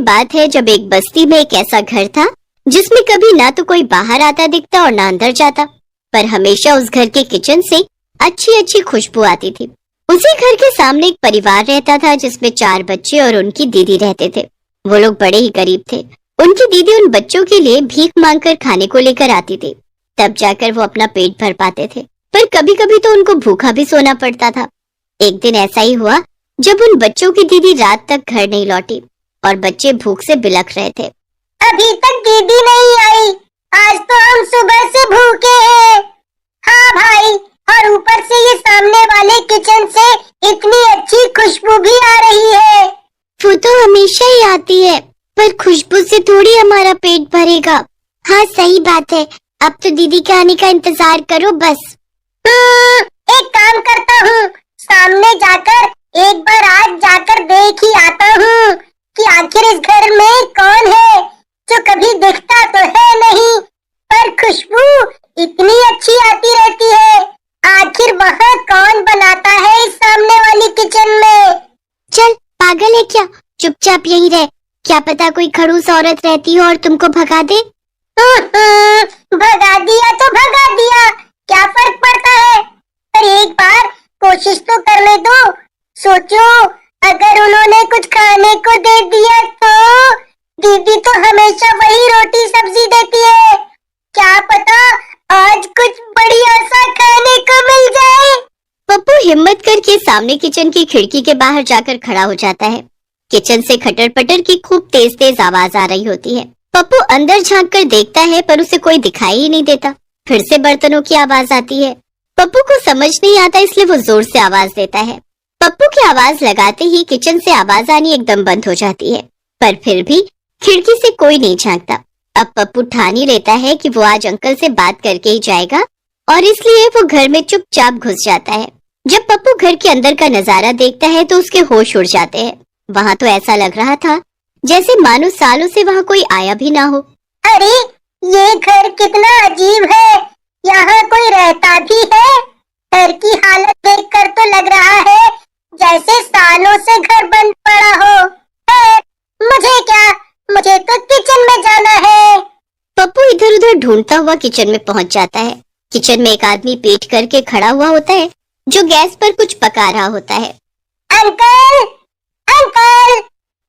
बात है जब एक बस्ती में एक ऐसा घर था जिसमें कभी ना तो कोई बाहर आता दिखता और ना अंदर जाता, पर हमेशा उस घर के किचन से अच्छी अच्छी खुशबू आती थी। उसी घर के सामने एक परिवार रहता था जिसमें 4 बच्चे और उनकी दीदी रहते थे। वो लोग बड़े ही गरीब थे। उनकी दीदी उन बच्चों के लिए भीख मांगकर खाने को लेकर आती थी, तब जाकर वो अपना पेट भर पाते थे, पर कभी कभी तो उनको भूखा भी सोना पड़ता था। एक दिन ऐसा ही हुआ जब उन बच्चों की दीदी रात तक घर नहीं लौटी और बच्चे भूख से बिलख रहे थे। अभी तक दीदी नहीं आई, आज तो हम सुबह से भूखे हैं। हाँ भाई, और ऊपर से ये सामने वाले किचन से इतनी अच्छी खुशबू भी आ रही है। वो तो हमेशा ही आती है, पर खुशबू से थोड़ी हमारा पेट भरेगा। हाँ सही बात है, अब तो दीदी के आने का इंतजार करो बस। एक काम करता हूँ, सामने जाकर एक बार आज जाकर देख ही आता हूँ कि आखिर इस घर में कौन है जो कभी दिखता तो है नहीं, पर खुशबू इतनी अच्छी आती रहती है। आखिर वहाँ कौन बनाता है इस सामने वाली किचन में। चल पागल है क्या, चुपचाप यहीं रह, क्या पता कोई खड़ूस औरत रहती हो और तुमको भगा दे। भगा दिया तो भगा दिया, क्या फर्क पड़ता है, पर एक बार कोशिश तो करने दो। सोचो अगर उन्होंने कुछ खाने को दे दिया तो दीदी तो हमेशा वही रोटी सब्जी देती है, क्या पता आज कुछ बढ़िया सा खाने को मिल जाए। पप्पू हिम्मत करके सामने किचन की खिड़की के बाहर जाकर खड़ा हो जाता है। किचन से खटर पटर की खूब तेज तेज आवाज आ रही होती है। पप्पू अंदर झांक कर देखता है पर उसे कोई दिखाई ही नहीं देता। फिर से बर्तनों की आवाज आती है। पप्पू को समझ नहीं आता, इसलिए वो जोर से आवाज देता है। पप्पू की आवाज लगाते ही किचन से आवाज आनी एकदम बंद हो जाती है, पर फिर भी खिड़की से कोई नहीं झांकता। अब पप्पू ठान ही लेता है कि वो आज अंकल से बात करके ही जाएगा और इसलिए वो घर में चुपचाप घुस जाता है। जब पप्पू घर के अंदर का नजारा देखता है तो उसके होश उड़ जाते हैं। वहाँ तो ऐसा लग रहा था जैसे मानो सालों से वहाँ कोई आया भी ना हो। अरे ये घर कितना अजीब है, यहाँ कोई रहता भी है। घर की हालत देखकर तो लग रहा है जैसे सालों से घर बंद पड़ा हो। मुझे क्या, मुझे तो किचन में जाना है। पप्पू इधर उधर ढूंढता हुआ किचन में पहुंच जाता है। किचन में एक आदमी पीठ करके खड़ा हुआ होता है जो गैस पर कुछ पका रहा होता है। Uncle, uncle.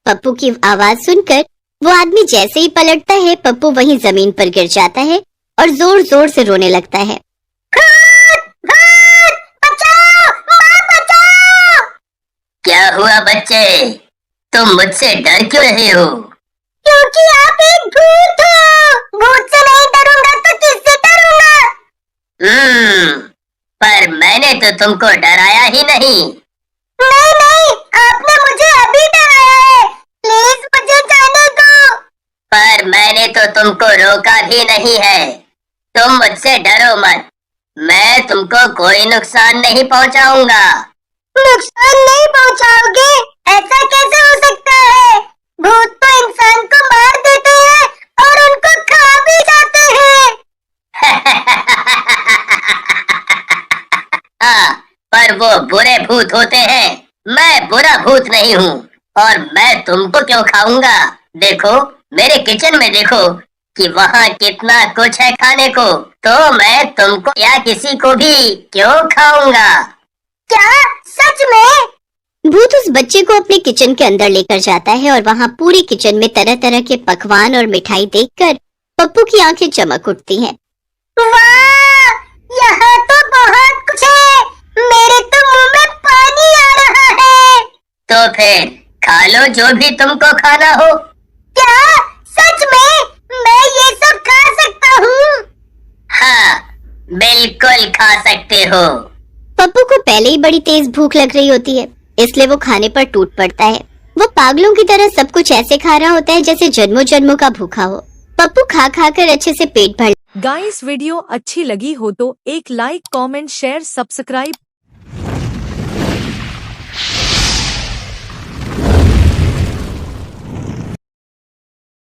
पप्पू की आवाज सुनकर वो आदमी जैसे ही पलटता है, पप्पू वहीं जमीन पर गिर जाता है और जोर जोर से रोने लगता है। बचाओ, माँ बचाओ। क्या हुआ बच्चे, तुम मुझसे डर क्यों रहे हो? क्योंकि आप एक भूत हो। भूत से नहीं डरूंगा तो किससे डरूंगा? पर मैंने तो तुमको डराया ही नहीं। नहीं, आपने मुझे अभी डराया है। प्लीज मुझे जाने दो। पर मैंने तो तुमको रोका भी नहीं है। तुम मुझसे डरो मत, मैं तुमको कोई नुकसान नहीं पहुंचाऊंगा। नुकसान नहीं पहुंचाओगे? ऐसा कैसे हो सकता है? भूत तो इंसान को मार देते हैं और उनको खा भी जाते हैं। हाँ, पर वो बुरे भूत होते हैं, मैं बुरा भूत नहीं हूँ। और मैं तुमको क्यों खाऊंगा? देखो मेरे किचन में देखो कि वहाँ कितना कुछ है खाने को, तो मैं तुमको या किसी को भी क्यों खाऊंगा? क्या सच में? भूत उस बच्चे को अपने किचन के अंदर लेकर जाता है और वहाँ पूरी किचन में तरह तरह के पकवान और मिठाई देखकर पप्पू की आंखें चमक उठती हैं। वाह, यहाँ तो बहुत कुछ है, मेरे तो मुंह में पानी आ रहा है। तो फिर खा लो जो भी तुमको खाना हो। क्या सच में मैं ये सब खा सकता हूँ? हाँ, बिल्कुल खा सकते हो। पप्पू को पहले ही बड़ी तेज भूख लग रही होती है, इसलिए वो खाने पर टूट पड़ता है। वो पागलों की तरह सब कुछ ऐसे खा रहा होता है जैसे जन्मों जन्मों का भूखा हो। पप्पू खा खा कर अच्छे से पेट भर। गाइस वीडियो अच्छी लगी हो तो एक लाइक, कमेंट, शेयर, सब्सक्राइब